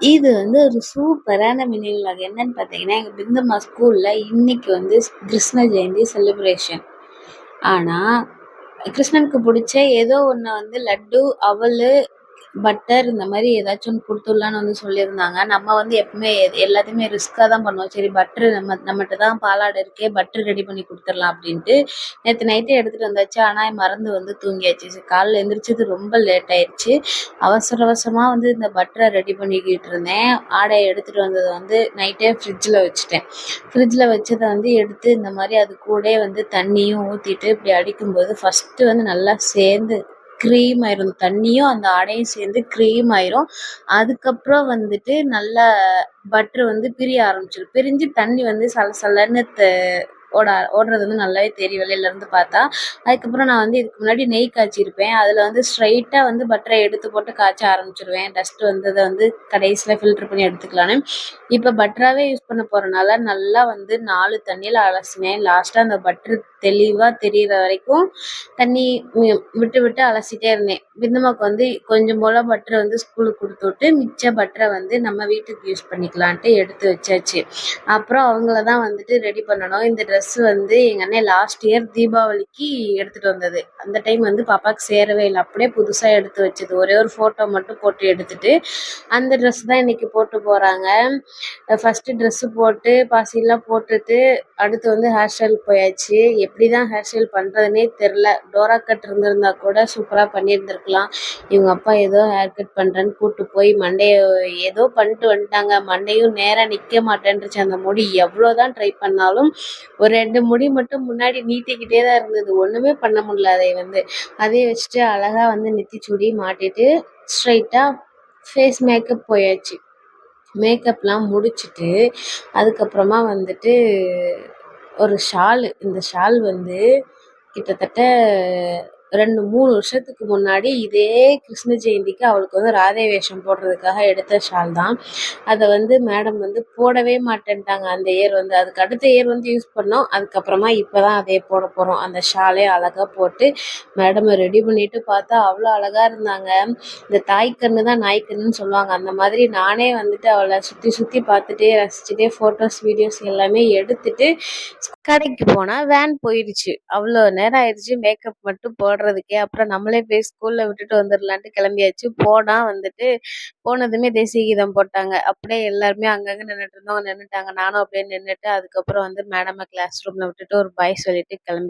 இது வந்து ஒரு சூப்பரான நினைவுகள். என்னன்னு பார்த்தீங்கன்னா, எங்க பிந்தம்மா ஸ்கூல்ல இன்னைக்கு வந்து கிருஷ்ண ஜெயந்தி செலிப்ரேஷன். ஆனா, கிருஷ்ணனுக்கு புடிச்ச ஏதோ ஒண்ணு வந்து லட்டு, அவலு, பட்டர் இந்த மாரி ஏதாச்சும் ஒண்ணு குடுத்துடலான்னு வந்து சொல்லியிருந்தாங்க. நம்ம வந்து எப்பவுமே எல்லாத்தையுமே ரிஸ்க்கா தான் பண்ணுவோம். சரி பட்டர் நம்மட்ட தான் பாலாடை இருக்கே, பட்டர் ரெடி பண்ணி குடுத்துரலாம் அப்படின்ட்டு, நேத்து நைட்டே எடுத்துட்டு வந்தாச்சு. ஆனா மறந்து வந்து தூங்கியாச்சு. சரி காலைல எந்திரிச்சது ரொம்ப லேட் ஆயிருச்சு. அவசர அவசரமா வந்து இந்த பட்டர ரெடி பண்ணிக்கிட்டு இருந்தேன். ஆடைய எடுத்துட்டு வந்தத வந்து நைட்டே ஃப்ரிட்ஜ்ல வச்சுட்டேன். ஃப்ரிட்ஜ்ல வச்சத வந்து எடுத்து இந்த மாரி அது கூடயே வந்து தண்ணியும் ஊத்திட்டு இப்படி அடிக்கும்போது ஃபர்ஸ்ட்டு வந்து நல்லா சேர்ந்து க்ரீம் ஆயிரும். தண்ணியும் அந்த ஆடையும் சேர்ந்து க்ரீம் ஆயிரும். அதுக்கப்புறம் வந்துட்டு நல்லா பட்டர் வந்து பிரிய ஆரம்பிச்சிரும். பிரிஞ்சு தண்ணி வந்து சலசலன்னு ஓடுறது வந்து நல்லாவே தெரியும் வெளியில இருந்து பார்த்தா. அதுக்கப்புறம் நான் வந்து இதுக்கு முன்னாடி நெய் காய்ச்சிருப்பேன். அதில வந்து ஸ்ட்ரைட்டா வந்து பட்டர எடுத்து போட்டு காய்ச்ச ஆரம்பிச்சுருவேன். டஸ்ட் வந்தத வந்து கடைசியில ஃபில்டர் பண்ணி எடுத்துக்கலான்னு. இப்ப பட்டராவே யூஸ் பண்ண போறனால நல்லா வந்து 4 தண்ணியில அலசினேன். லாஸ்ட்டா அந்த பட்டர் தெளிவா தெரியிற வரைக்கும் தண்ணி விட்டு விட்டு அலசிட்டே இருந்தேன். பிந்துமாக்கு வந்து கொஞ்சம் போல பட்டர வந்து ஸ்கூலுக்கு குடுத்துவிட்டு, மிச்ச பட்டர வந்து நம்ம வீட்டுக்கு யூஸ் பண்ணிக்கலான்ட்டு எடுத்து வச்சாச்சு. அப்புறம் அவங்கள தான் வந்துட்டு ரெடி பண்ணணும். இந்த ட்ரெஸ் வந்து எங்க அண்ணன் லாஸ்ட் இயர் தீபாவளிக்கு எடுத்துட்டு வந்தது. அந்த டைம் வந்து பாப்பாக்கு சேரவே இல்ல. அப்படியே புதுசா எடுத்து வச்சது. ஒரே ஒரு ஃபோட்டோ மட்டும் போட்டு எடுத்துட்டு, அந்த ட்ரெஸ் தான் இன்னைக்கு போட்டு போறாங்க. ஃபர்ஸ்ட்டு ட்ரெஸ்ஸு போட்டு பாசிலாம் போட்டுட்டு, அடுத்து வந்து ஹேர் ஸ்டைல் போயாச்சு. எப்படி தான் ஹேர் ஸ்டைல் பண்றதுன்னே தெரில. டோரா கட் இருந்திருந்தா கூட சூப்பரா பண்ணியிருந்திருக்கலாம். இவங்க அப்பா ஏதோ ஹேர் கட் பண்றேன்னு கூட்டு போய் மண்டைய ஏதோ பண்ணிட்டு வந்துட்டாங்க. மண்டையும் நேரா நிக்க மாட்டேன்ருச்சு. அந்த முடி எவ்வளோதான் ட்ரை பண்ணாலும், ஒரு 2 முடி மட்டும் முன்னாடி நீட்டிக்கிட்டே தான் இருந்தது. ஒண்ணுமே பண்ண முடியல அதை வந்து. அதைய வச்சுட்டு அழகா வந்து நெத்திச்சூடி மாட்டிட்டு, ஸ்ட்ரைட்டா ஃபேஸ் மேக்கப் போயாச்சு. மேக்கப்லாம் முடிச்சுட்டு, அதுக்கப்புறமா வந்துட்டு ஒரு ஷாலு. இந்த ஷால் வந்து கிட்டத்தட்ட 2, 3 வருஷத்துக்கு முன்னாடி இதே கிருஷ்ண ஜெயந்திக்கு அவளுக்கு வந்து ராதை வேஷம் போடுறதுக்காக எடுத்த ஷால் தான். அத வந்து மேடம் வந்து போடவே மாட்டேன்ட்டாங்க அந்த இயர் வந்து. அதுக்கு அடுத்த இயர் வந்து யூஸ் பண்ணோம். அதுக்கப்புறமா இப்ப தான் அதே போட போறோம். அந்த ஷாலே அழகா போட்டு மேடம் ரெடி பண்ணிட்டு பார்த்தா அவ்வளோ அழகா இருந்தாங்க. இந்த தாய் கண்ணு தான் நாய் கண்ணுன்னு சொல்லுவாங்க. அந்த மாதிரி நானே வந்துட்டு அவள சுத்தி சுத்தி பார்த்துட்டே ரசிச்சுட்டே ஃபோட்டோஸ், வீடியோஸ் எல்லாமே எடுத்துட்டு கடைக்கு போனா வேன் போயிடுச்சு. அவ்வளோ நேரம் ஆயிடுச்சு மேக்கப் மட்டும் போடுறதுக்கே. அப்புறம் நம்மளே போய் ஸ்கூல்ல விட்டுட்டு வந்துரலான்ட்டு கிளம்பியாச்சு. போனா வந்துட்டு போனதுமே தேசிய கீதம் போட்டாங்க. அப்படியே எல்லாருமே அங்கங்க நின்னுட்டு இருந்தவங்க நின்னுட்டாங்க. நானும் அப்படியே நின்னுட்டு அதுக்கப்புறம் வந்து மேடம கிளாஸ் ரூம்ல விட்டுட்டு ஒரு பாய் சொல்லிட்டு கிளம்பி